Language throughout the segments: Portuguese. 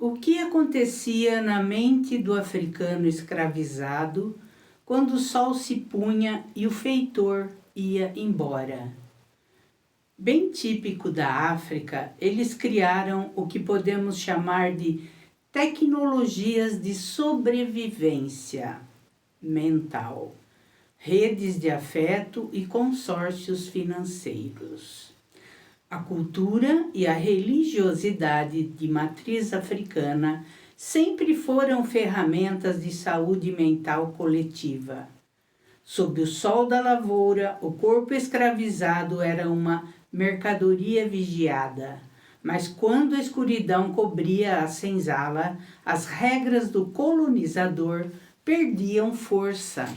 O que acontecia na mente do africano escravizado quando o sol se punha e o feitor ia embora? Bem típico da África, eles criaram o que podemos chamar de tecnologias de sobrevivência mental, redes de afeto e consórcios financeiros. A cultura e a religiosidade de matriz africana sempre foram ferramentas de saúde mental coletiva. Sob o sol da lavoura, o corpo escravizado era uma mercadoria vigiada, mas quando a escuridão cobria a senzala, as regras do colonizador perdiam força.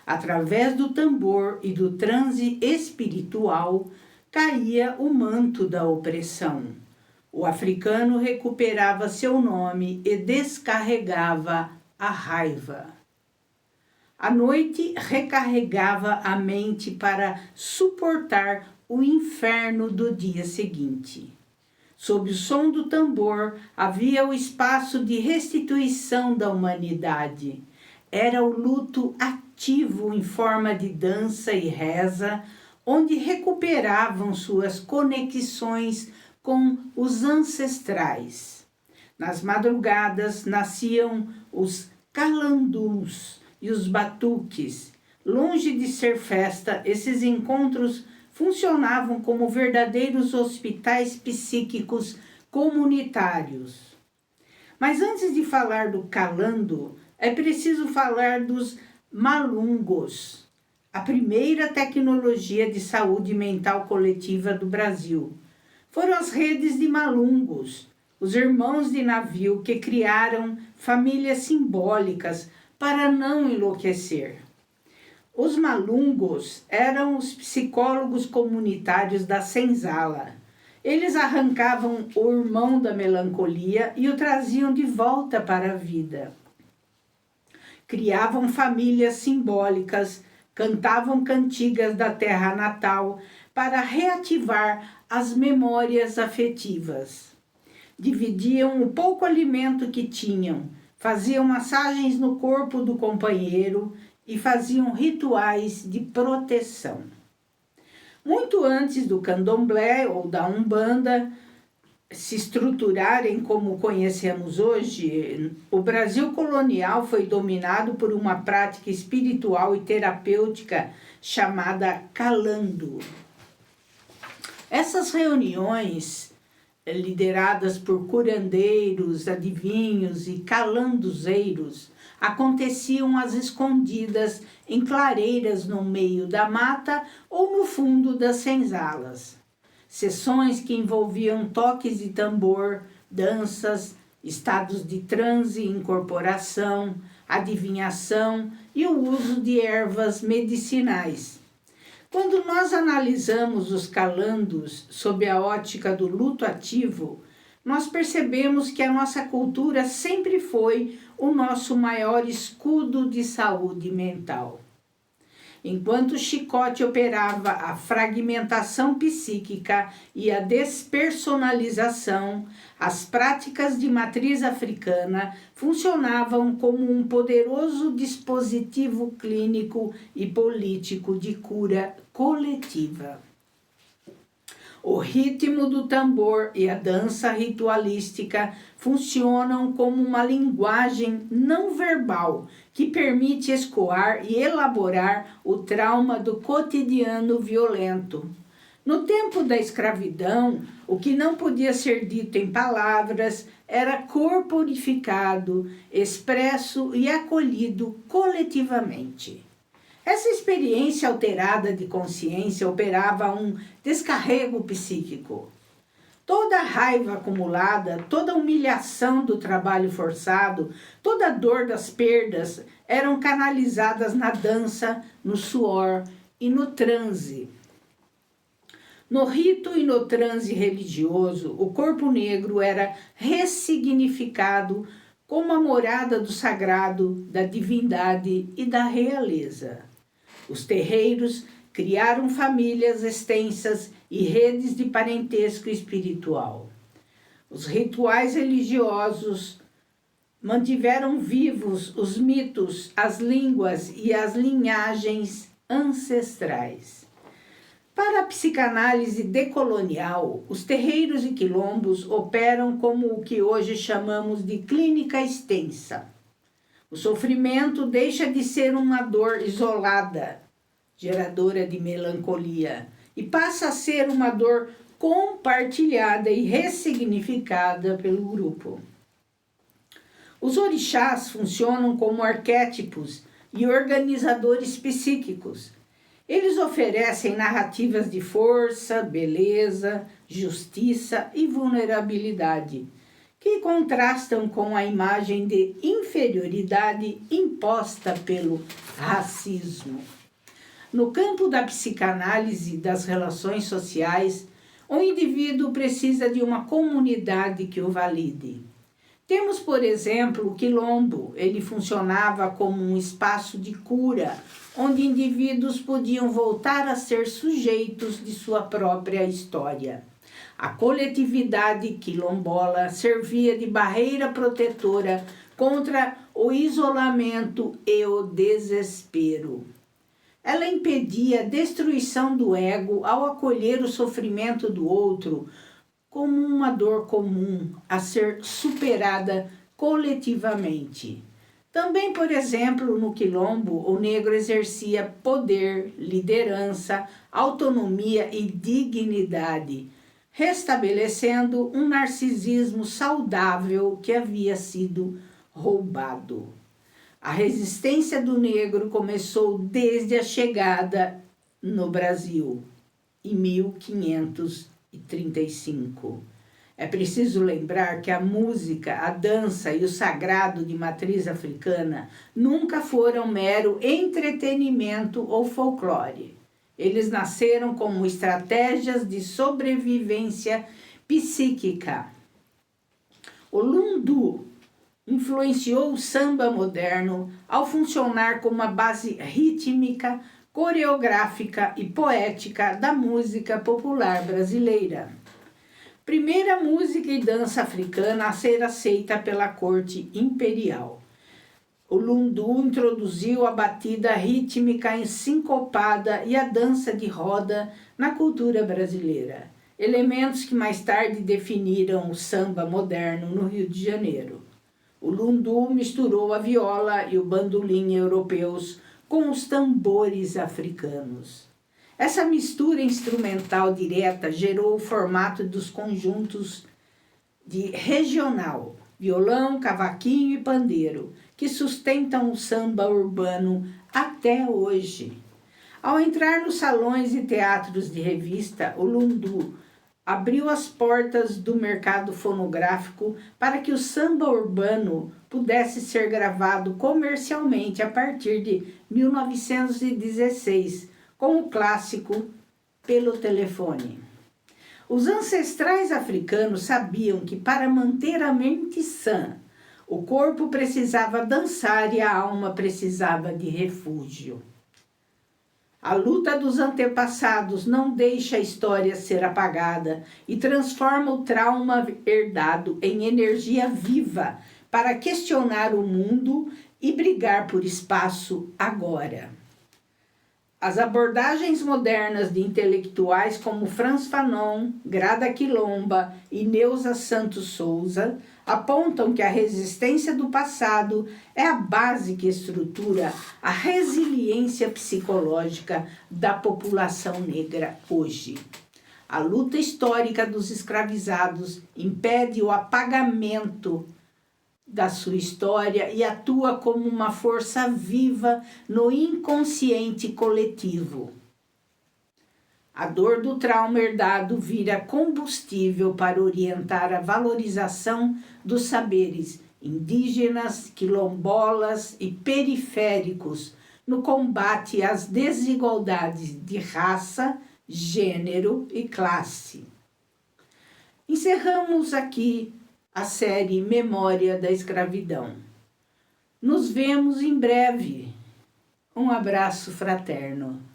Através do tambor e do transe espiritual, caía o manto da opressão. O africano recuperava seu nome e descarregava a raiva. À noite, recarregava a mente para suportar o inferno do dia seguinte. Sob o som do tambor, havia o espaço de restituição da humanidade. Era o luto ativo em forma de dança e reza, onde recuperavam suas conexões com os ancestrais. Nas madrugadas nasciam os calandus e os batuques. Longe de ser festa, esses encontros funcionavam como verdadeiros hospitais psíquicos comunitários. Mas antes de falar do calando, é preciso falar dos malungos, a primeira tecnologia de saúde mental coletiva do Brasil. Foram as redes de malungos, os irmãos de navio que criaram famílias simbólicas para não enlouquecer. Os malungos eram os psicólogos comunitários da senzala. Eles arrancavam o irmão da melancolia e o traziam de volta para a vida. Criavam famílias simbólicas, cantavam cantigas da terra natal para reativar as memórias afetivas. Dividiam o pouco alimento que tinham, faziam massagens no corpo do companheiro e faziam rituais de proteção. Muito antes do candomblé ou da umbanda se estruturarem como conhecemos hoje, o Brasil colonial foi dominado por uma prática espiritual e terapêutica chamada calando. Essas reuniões, lideradas por curandeiros, adivinhos e calanduzeiros, aconteciam às escondidas em clareiras no meio da mata ou no fundo das senzalas. Sessões que envolviam toques de tambor, danças, estados de transe e incorporação, adivinhação e o uso de ervas medicinais. Quando nós analisamos os calandos sob a ótica do luto ativo, nós percebemos que a nossa cultura sempre foi o nosso maior escudo de saúde mental. Enquanto o chicote operava a fragmentação psíquica e a despersonalização, as práticas de matriz africana funcionavam como um poderoso dispositivo clínico e político de cura coletiva. O ritmo do tambor e a dança ritualística funcionam como uma linguagem não verbal que permite escoar e elaborar o trauma do cotidiano violento. No tempo da escravidão, o que não podia ser dito em palavras era corporificado, expresso e acolhido coletivamente. Essa experiência alterada de consciência operava um descarrego psíquico. Toda a raiva acumulada, toda a humilhação do trabalho forçado, toda a dor das perdas eram canalizadas na dança, no suor e no transe. No rito e no transe religioso, o corpo negro era ressignificado como a morada do sagrado, da divindade e da realeza. Os terreiros criaram famílias extensas e redes de parentesco espiritual. Os rituais religiosos mantiveram vivos os mitos, as línguas e as linhagens ancestrais. Para a psicanálise decolonial, os terreiros e quilombos operam como o que hoje chamamos de clínica extensa. O sofrimento deixa de ser uma dor isolada, geradora de melancolia, e passa a ser uma dor compartilhada e ressignificada pelo grupo. Os orixás funcionam como arquétipos e organizadores psíquicos. Eles oferecem narrativas de força, beleza, justiça e vulnerabilidade, que contrastam com a imagem de inferioridade imposta pelo racismo. No campo da psicanálise das relações sociais, o indivíduo precisa de uma comunidade que o valide. Temos, por exemplo, o quilombo. Ele funcionava como um espaço de cura, onde indivíduos podiam voltar a ser sujeitos de sua própria história. A coletividade quilombola servia de barreira protetora contra o isolamento e o desespero. Ela impedia a destruição do ego ao acolher o sofrimento do outro como uma dor comum a ser superada coletivamente. Também, por exemplo, no quilombo, o negro exercia poder, liderança, autonomia e dignidade, restabelecendo um narcisismo saudável que havia sido roubado. A resistência do negro começou desde a chegada no Brasil, em 1535. É preciso lembrar que a música, a dança e o sagrado de matriz africana nunca foram mero entretenimento ou folclore. Eles nasceram como estratégias de sobrevivência psíquica. O lundu influenciou o samba moderno ao funcionar como uma base rítmica, coreográfica e poética da música popular brasileira. Primeira música e dança africana a ser aceita pela corte imperial. O lundu introduziu a batida rítmica sincopada e a dança de roda na cultura brasileira, elementos que mais tarde definiram o samba moderno no Rio de Janeiro. O lundu misturou a viola e o bandolim europeus com os tambores africanos. Essa mistura instrumental direta gerou o formato dos conjuntos de regional, violão, cavaquinho e pandeiro, que sustentam o samba urbano até hoje. Ao entrar nos salões e teatros de revista, o lundu abriu as portas do mercado fonográfico para que o samba urbano pudesse ser gravado comercialmente a partir de 1916, com o clássico Pelo Telefone. Os ancestrais africanos sabiam que para manter a mente sã, o corpo precisava dançar e a alma precisava de refúgio. A luta dos antepassados não deixa a história ser apagada e transforma o trauma herdado em energia viva para questionar o mundo e brigar por espaço agora. As abordagens modernas de intelectuais como Frantz Fanon, Grada Quilomba e Neuza Santos Souza apontam que a resistência do passado é a base que estrutura a resiliência psicológica da população negra hoje. A luta histórica dos escravizados impede o apagamento da sua história e atua como uma força viva no inconsciente coletivo. A dor do trauma herdado vira combustível para orientar a valorização dos saberes indígenas, quilombolas e periféricos no combate às desigualdades de raça, gênero e classe. Encerramos aqui a série Memória da Escravidão. Nos vemos em breve. Um abraço fraterno.